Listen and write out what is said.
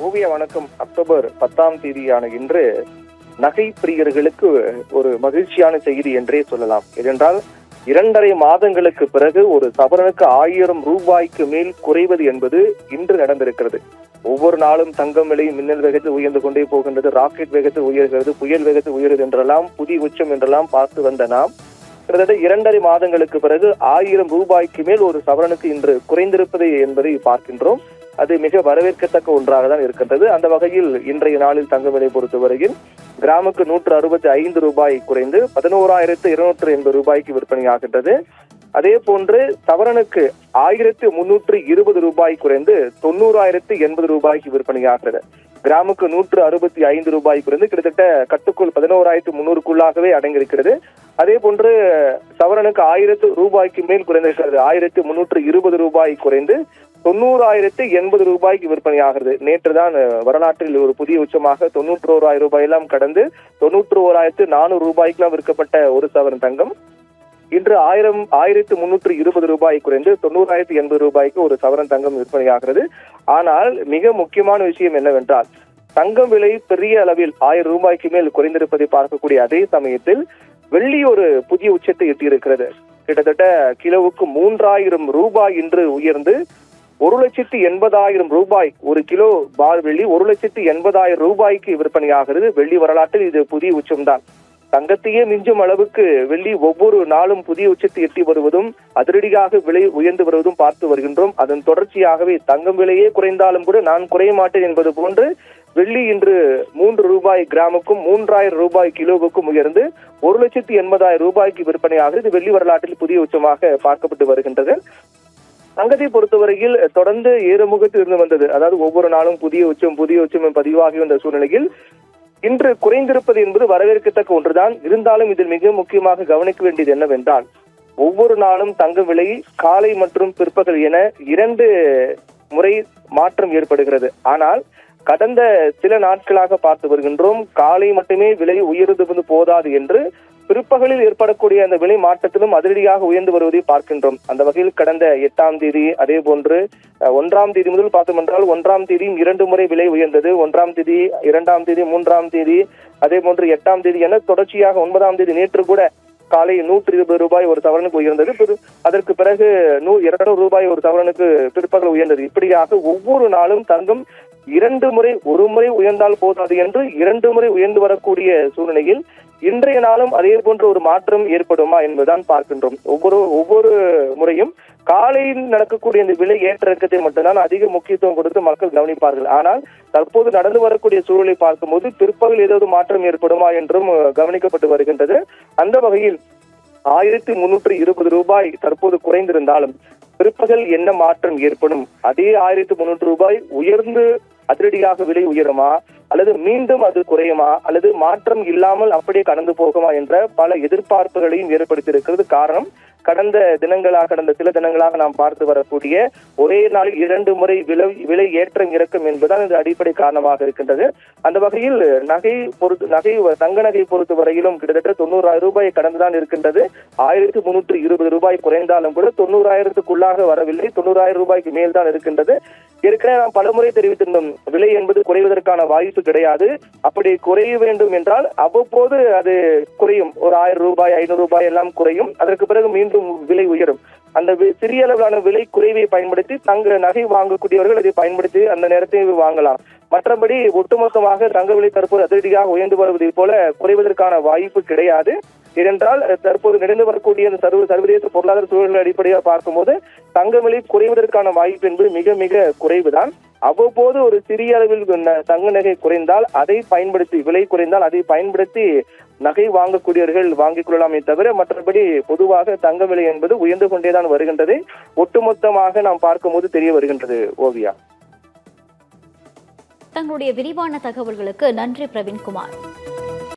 ஓவிய வணக்கம். அக்டோபர் 10ஆம் தேதியான இன்று நகை பிரியர்களுக்கு ஒரு மகிழ்ச்சியான செய்தி என்றே சொல்லலாம். ஏனென்றால் 2.5 மாதங்களுக்கு பிறகு ஒரு சவரனுக்கு 1000 ரூபாய்க்கு மேல் குறைவது என்பது இன்று நடந்திருக்கிறது. ஒவ்வொரு நாளும் தங்கம் விலை மின்னல் வேகத்தில் உயர்ந்து கொண்டே போகின்றது, ராக்கெட் வேகத்தில் உயர்கிறது, புயல் வேகத்தில் உயர்கிறது என்றெல்லாம் புதிய உச்சம் என்றெல்லாம் பார்த்து வந்த நாம் கிட்டத்தட்ட 2.5 மாதங்களுக்கு பிறகு 1000 ரூபாய்க்கு மேல் ஒரு சவரனுக்கு இன்று குறைந்திருப்பது என்பதை பார்க்கின்றோம். அது மிக வரவேற்கத்தக்க ஒன்றாக தான் இருக்கின்றது. அந்த வகையில் இன்றைய நாளில் தங்க விலை பொறுத்தவரையில் கிராமுக்கு 165 ரூபாய் குறைந்து 11,280 ரூபாய்க்கு விற்பனையாகின்றது. அதே போன்று சவரனுக்கு 1,320 ரூபாய் குறைந்து 90,080 ரூபாய்க்கு விற்பனையாகிறது. கிராமுக்கு 165 ரூபாய் குறைந்து கிட்டத்தட்ட கட்டுக்குள் 11,300க்குள்ளாகவே அடங்கியிருக்கிறது. அதே போன்று சவரனுக்கு 1000 ரூபாய்க்கு மேல் குறைந்திருக்கிறது. 1,320 ரூபாய் குறைந்து 90,080 ரூபாய்க்கு விற்பனையாகிறது. நேற்றுதான் வரலாற்றில் ஒரு புதிய உச்சமாக 91,000 ரூபாயெல்லாம் கடந்து 91,400 ரூபாய்க்கெல்லாம் விற்கப்பட்ட ஒரு சவரன் தங்கம் இன்று 1,320 ரூபாய் குறைந்து 90,080 ரூபாய்க்கு ஒரு சவரன் தங்கம் விற்பனையாகிறது. ஆனால் மிக முக்கியமான விஷயம் என்னவென்றால், தங்கம் விலை பெரிய அளவில் 1000 ரூபாய்க்கு மேல் குறைந்திருப்பதை பார்க்கக்கூடிய அதே சமயத்தில் வெள்ளி ஒரு புதிய உச்சத்தை எட்டியிருக்கிறது. கிட்டத்தட்ட கிலோவுக்கு 3,000 ரூபாய் இன்று உயர்ந்து 1,80,000 ரூபாய் ஒரு கிலோ பார் வெள்ளி 1,80,000 ரூபாய்க்கு விற்பனையாகிறது. வெள்ளி வரலாற்றில் இது புதிய உச்சம்தான். தங்கத்தையே மிஞ்சும் அளவுக்கு வெள்ளி ஒவ்வொரு நாளும் புதிய உச்சத்தை எட்டி வருவதும் அதிரடியாக விலை உயர்ந்து வருவதும் பார்த்து வருகின்றோம். அதன் தொடர்ச்சியாகவே தங்கம் விலையே குறைந்தாலும் கூட நான் குறைய மாட்டேன் என்பது போன்று வெள்ளி இன்று 3 ரூபாய் கிராமுக்கும் 3,000 ரூபாய் கிலோவுக்கும் உயர்ந்து 1,80,000 ரூபாய்க்கு விற்பனையாகிறது. இது வெள்ளி வரலாற்றில் புதிய உச்சமாக பார்க்கப்பட்டு வருகின்றது. தங்கத்தை பொறுத்தவரையில் தொடர்ந்து ஏறுமுகத்தில் இருந்து வந்தது. அதாவது ஒவ்வொரு நாளும் புதிய உச்சம் பதிவாகி வந்த சூழ்நிலையில் இன்று குறைந்திருப்பது என்பது வரவேற்கத்தக்க ஒன்றுதான். இருந்தாலும் இதில் மிக முக்கியமாக கவனிக்க வேண்டியது என்னவென்றால், ஒவ்வொரு நாளும் தங்க விலை காலை மற்றும் பிற்பகல் என 2 முறை மாற்றம் ஏற்படுகிறது. ஆனால் கடந்த சில நாட்களாக பார்த்து வருகின்றோம், காலை மட்டுமே விலை உயர்ந்து போதாது என்று பிற்பகலில் ஏற்படக்கூடிய அந்த விலை மாற்றத்திலும் அதிரடியாக உயர்ந்து வருவதை பார்க்கின்றோம். அந்த வகையில் கடந்த 8ஆம் தேதி அதே போன்று 1ஆம் தேதி முதல் பார்த்தோம் என்றால் 1ஆம் தேதியும் 2 முறை விலை உயர்ந்தது. 1ஆம் தேதி, 2ஆம் தேதி, 3ஆம் தேதி, அதே போன்று 8ஆம் தேதி என தொடர்ச்சியாக 9ஆம் தேதி நேற்று கூட காலை 120 ரூபாய் ஒரு சவரனுக்கு உயர்ந்தது. அதற்கு பிறகு 200 ரூபாய் ஒரு சவரனுக்கு பிற்பகல் உயர்ந்தது. இப்படியாக ஒவ்வொரு நாளும் தங்கம் 2 முறை, ஒரு முறை உயர்ந்தால் போதாது என்று 2 முறை உயர்ந்து வரக்கூடிய சூழ்நிலையில் இன்றைய நாளும் அதே போன்ற ஒரு மாற்றம் ஏற்படுமா என்பதுதான் பார்க்கின்றோம். ஒவ்வொரு முறையும் காலையில் நடக்கக்கூடிய இந்த விலை ஏற்ற இறக்கத்தை மட்டும்தான் அதிக முக்கியத்துவம் கொடுத்து மக்கள் கவனிப்பார்கள். ஆனால் தற்போது நடந்து வரக்கூடிய சூழலை பார்க்கும்போது பிற்பகல் ஏதாவது மாற்றம் ஏற்படுமா என்றும் கவனிக்கப்பட்டு வருகின்றது. அந்த வகையில் 1,320 ரூபாய் தற்போது குறைந்திருந்தாலும் பிற்பகல் என்ன மாற்றம் ஏற்படும்? அதே 1,300 ரூபாய் உயர்ந்து அதிரடியாக விலை உயருமா, அல்லது மீண்டும் அது குறையுமா, அல்லது மாற்றம் இல்லாமல் அப்படியே கடந்து போகுமா என்ற பல எதிர்பார்ப்புகளையும் ஏற்படுத்தியிருக்கிறது. காரணம், கடந்த சில தினங்களாக நாம் பார்த்து வரக்கூடிய ஒரே நாளில் 2 முறை விலை ஏற்றம் இறக்கம் என்பதுதான் இது அடிப்படை காரணமாக இருக்கின்றது. அந்த வகையில் தங்க நகை பொறுத்த வரையிலும் கிட்டத்தட்ட 90,000 ரூபாயை கடந்துதான் இருக்கின்றது. 1,320 ரூபாய் குறைந்தாலும் கூட 90,000க்குள்ளாக வரவில்லை, 90,000 ரூபாய்க்கு மேல் தான் இருக்கின்றது. ஏற்கனவே நாம் பலமுறை தெரிவித்திருந்தோம், விலை என்பது குறைவதற்கான வாய்ப்பு கிடையாது. அப்படி குறைய வேண்டும் என்றால் அவ்வப்போது அது குறையும். ஒரு 1,000 ரூபாய், 500 ரூபாய் எல்லாம் குறையும். அதற்கு பிறகு மீண்டும் விலை உயரும். அந்த சிறிய அளவிலான விலை குறைவை பயன்படுத்தி தங்க நகை வாங்கக்கூடியவர்கள் அதை பயன்படுத்தி அந்த நேரத்தை வாங்கலாம். மற்றபடி ஒட்டுமொத்தமாக தங்க விலை தற்போது அதிரடியாக உயர்ந்து வருவதை போல குறைவதற்கான வாய்ப்பு கிடையாது. ஏனென்றால் தற்போது நடந்து வரக்கூடிய சர்வதேச பொருளாதார சூழல்கள் அடிப்படையாக பார்க்கும்போது தங்க விலை குறைவதற்கான வாய்ப்பு என்பது மிக மிக குறைவுதான். அவ்வப்போது ஒரு சிறிய அளவில் தங்க நகை குறைந்தால் அதை பயன்படுத்தி, விலை குறைந்தால் அதை பயன்படுத்தி நகை வாங்கக்கூடியவர்கள் வாங்கிக் கொள்ளலாமே தவிர மற்றபடி பொதுவாக தங்க விலை என்பது உயர்ந்து கொண்டேதான் வருகின்றது. ஒட்டுமொத்தமாக நாம் பார்க்கும்போது தெரிய வருகின்றது. ஓவியா, தங்களுடைய விரிவான தகவல்களுக்கு நன்றி பிரவீன்குமார்.